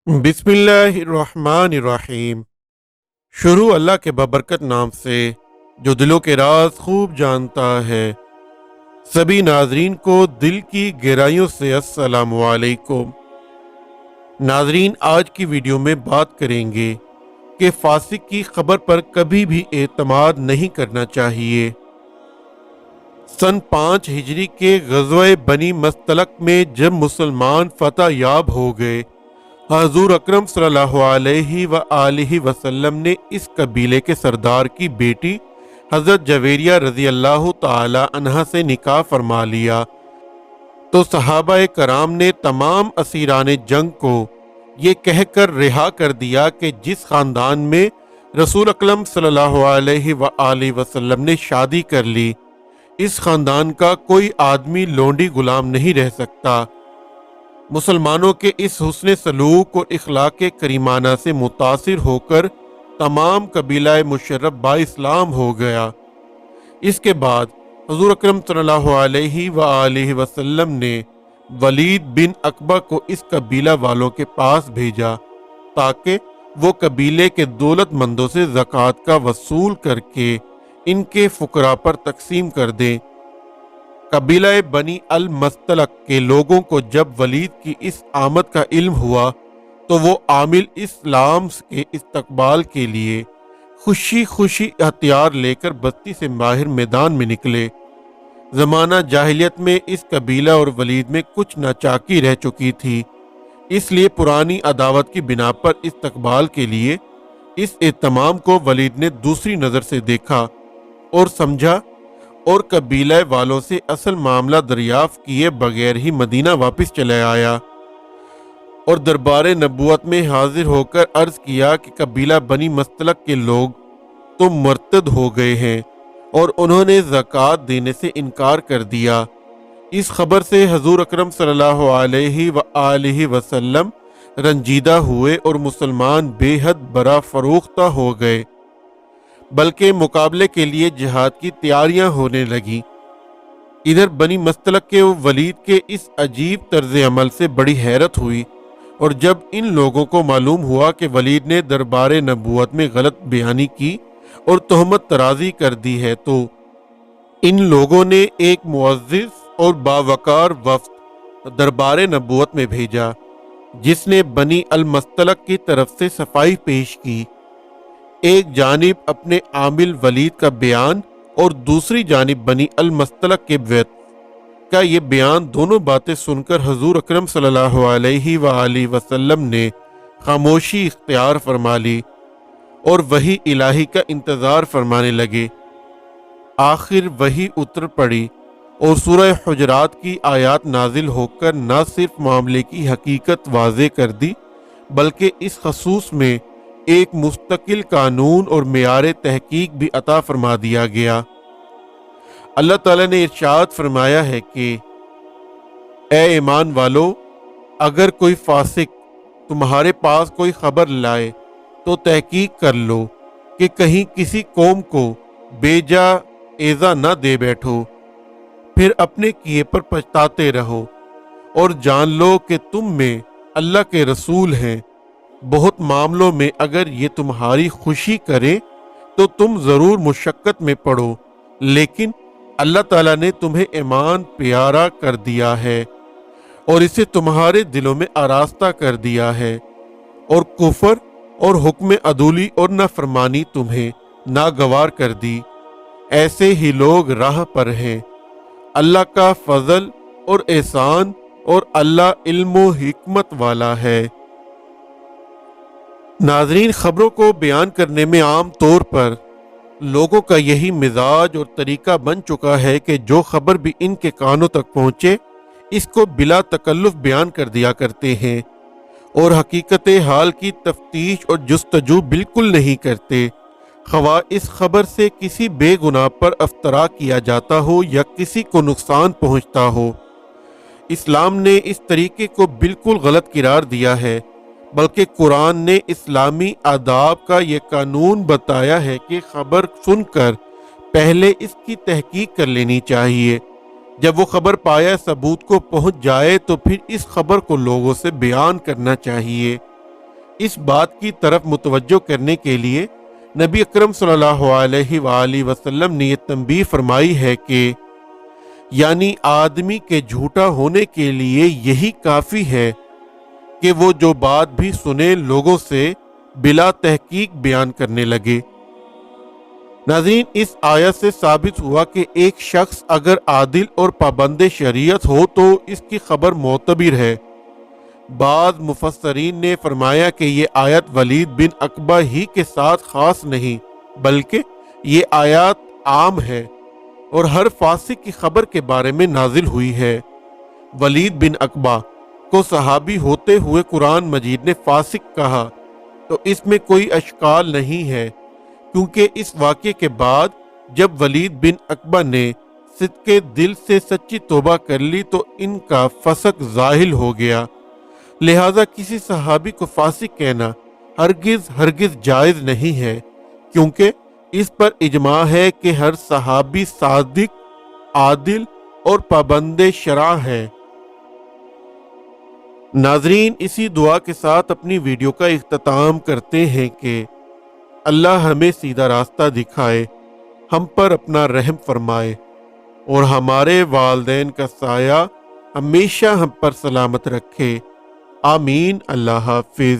बिस्मिल्लाहिर्रहमानिर्रहीम। शुरू अल्लाह के बबरकत नाम से जो दिलों के राज खूब जानता है। सभी नाजरीन को दिल की गहराइयों से अस्सलाम वालेकुम। नाजरीन, आज की वीडियो में बात करेंगे कि फासिक की खबर पर कभी भी एतमाद नहीं करना चाहिए। सन 5 हिजरी के ग़ज़वा बनी मस्तलक में जब मुसलमान फतह याब हो गए, हजूर अकरम सल्लल्लाहु अलैहि व आलिहि वसल्लम ने इस कबीले के सरदार की बेटी हजरत जवेरिया रजी अल्लाह ताला अन्हा से निकाह फरमा लिया। तो सहाबा कराम ने तमाम असीरान जंग को ये कहकर रिहा कर दिया कि जिस खानदान में रसूल अकरम सल्लल्लाहु अलैहि व आलिहि वसल्लम ने शादी कर ली, इस खानदान का कोई आदमी लोंडी गुलाम नहीं रह सकता। मुसलमानों के इस हुस्न सलूक और इखलाक करीमाना से मुतासिर होकर तमाम कबीला मुशर्रफ बा इस्लाम हो गया। इसके बाद हुज़ूर अकरम सल्लल्लाहु अलैहि व आलिहि वसल्लम ने वलीद बिन अकबा को इस कबीला वालों के पास भेजा ताकि वो कबीले के दौलतमंदों से ज़कात का वसूल करके इनके फुकरा पर तकसीम कर दें। कबीला बनी अल मस्तलक के लोगों को जब वलीद की इस आमद का इल्म हुआ तो वो आमिल इस्लाम के इस्तकबाल के लिए खुशी खुशी हथियार लेकर बस्ती से बाहर मैदान में निकले। ज़माना जाहिलियत में इस कबीला और वलीद में कुछ नाचाकी रह चुकी थी, इसलिए पुरानी अदावत की बिना पर इस्तकबाल के लिए इस एहतमाम को वलीद ने दूसरी नज़र से देखा और समझा और कबीला वालों से असल मामला दरियाफ्त किए बगैर ही मदीना वापस चले आया और दरबार नबूवत में हाजिर होकर अर्ज किया कि कबीला बनी मस्तलक के लोग तो मुर्तद हो गए हैं और उन्होंने ज़कात देने से इनकार कर दिया। इस खबर से हजूर अकरम सल्लल्लाहु अलैहि व आलिहि वसल्लम रंजीदा हुए और मुसलमान बेहद बरा फरोख्ता हो गए, बल्कि मुकाबले के लिए जिहाद की तैयारियां होने लगी। इधर बनी मस्तलक के वलीद के इस अजीब तर्ज अमल से बड़ी हैरत हुई और जब इन लोगों को मालूम हुआ कि वलीद ने दरबार नबूवत में गलत बयानी की और तोहमत तराजी कर दी है, तो इन लोगों ने एक मुअज़्ज़िज़ और बावकार वफ्द दरबार नबूवत में भेजा जिसने बनी अल मस्तलक की तरफ से सफाई पेश की। एक जानिब अपने आमिल वलीद का बयान और दूसरी जानिब बनी अल मस्तलक के व्यत का ये बयान, दोनों बातें सुनकर हजूर अकरम सल्लल्लाहु अलैहि व आलिहि वसल्लम ने खामोशी इख्तियार फरमा ली और वही इलाही का इंतज़ार फरमाने लगे। आखिर वही उतर पड़ी और सूरह हुजरात की आयत नाजिल होकर न सिर्फ मामले की हकीकत वाज़े कर दी, बल्कि इस खसूस में एक मुस्तकिल कानून और मेयार तहकीक भी अता फरमा दिया गया। अल्लाह ताला ने इरशाद फरमाया है कि ए ईमान वालो, अगर कोई फासिक तुम्हारे पास कोई खबर लाए तो तहकीक कर लो कि कहीं किसी कौम को बेजा एज़ा न दे बैठो, फिर अपने किए पर पछताते रहो और जान लो कि तुम में अल्लाह के रसूल हैं। बहुत मामलों में अगर ये तुम्हारी खुशी करे तो तुम ज़रूर मुशक्कत में पड़ो, लेकिन अल्लाह ताला ने तुम्हें ईमान प्यारा कर दिया है और इसे तुम्हारे दिलों में आरास्ता कर दिया है और कुफर और हुक्म अदूली और नाफरमानी तुम्हें नागवार कर दी। ऐसे ही लोग राह पर हैं। अल्लाह का फजल और एहसान और अल्लाह इल्म व हिकमत वाला है। नाजरीन, खबरों को बयान करने में आम तौर पर लोगों का यही मिजाज और तरीका बन चुका है कि जो खबर भी इनके कानों तक पहुंचे इसको बिला तकल्लुफ बयान कर दिया करते हैं और हकीकत हाल की तफ्तीश और जुस्तजू बिल्कुल नहीं करते, खवा इस खबर से किसी बेगुनाह पर अफ्तरा किया जाता हो या किसी को नुकसान पहुंचता हो। इस्लाम ने इस तरीके को बिल्कुल गलत करार दिया है, बल्कि कुरान ने इस्लामी आदाब का ये कानून बताया है कि खबर सुनकर पहले इसकी तहकीक कर लेनी चाहिए। जब वो खबर पाया सबूत को पहुंच जाए तो फिर इस खबर को लोगों से बयान करना चाहिए। اس بات کی طرف متوجہ کرنے کے لیے نبی اکرم صلی اللہ علیہ وآلہ وسلم نے یہ تنبیہ فرمائی ہے کہ یعنی آدمی کے جھوٹا ہونے کے لیے یہی کافی ہے کہ وہ جو بات بھی سنے لوگوں سے بلا تحقیق بیان کرنے لگے۔ ناظرین، اس آیت سے ثابت ہوا کہ ایک شخص اگر عادل اور پابند شریعت ہو تو اس کی خبر معتبر ہے۔ بعض مفسرین نے فرمایا کہ یہ آیت ولید بن عقبہ ہی کے ساتھ خاص نہیں بلکہ یہ آیات عام ہے اور ہر فاسق کی خبر کے بارے میں نازل ہوئی ہے۔ ولید بن عقبہ کو صحابی ہوتے ہوئے قرآن مجید نے فاسق کہا تو اس میں کوئی اشکال نہیں ہے، کیونکہ اس واقعے کے بعد جب ولید بن عقبہ نے صدقے دل سے سچی توبہ کر لی تو ان کا فسق زاحل ہو گیا، لہذا کسی صحابی کو فاسق کہنا ہرگز جائز نہیں ہے، کیونکہ اس پر اجماع ہے کہ ہر صحابی صادق، عادل اور پابند شرع ہے۔ ناظرین، اسی دعا کے ساتھ اپنی ویڈیو کا اختتام کرتے ہیں کہ اللہ ہمیں سیدھا راستہ دکھائے، ہم پر اپنا رحم فرمائے اور ہمارے والدین کا سایہ ہمیشہ ہم پر سلامت رکھے۔ آمین۔ اللہ حافظ۔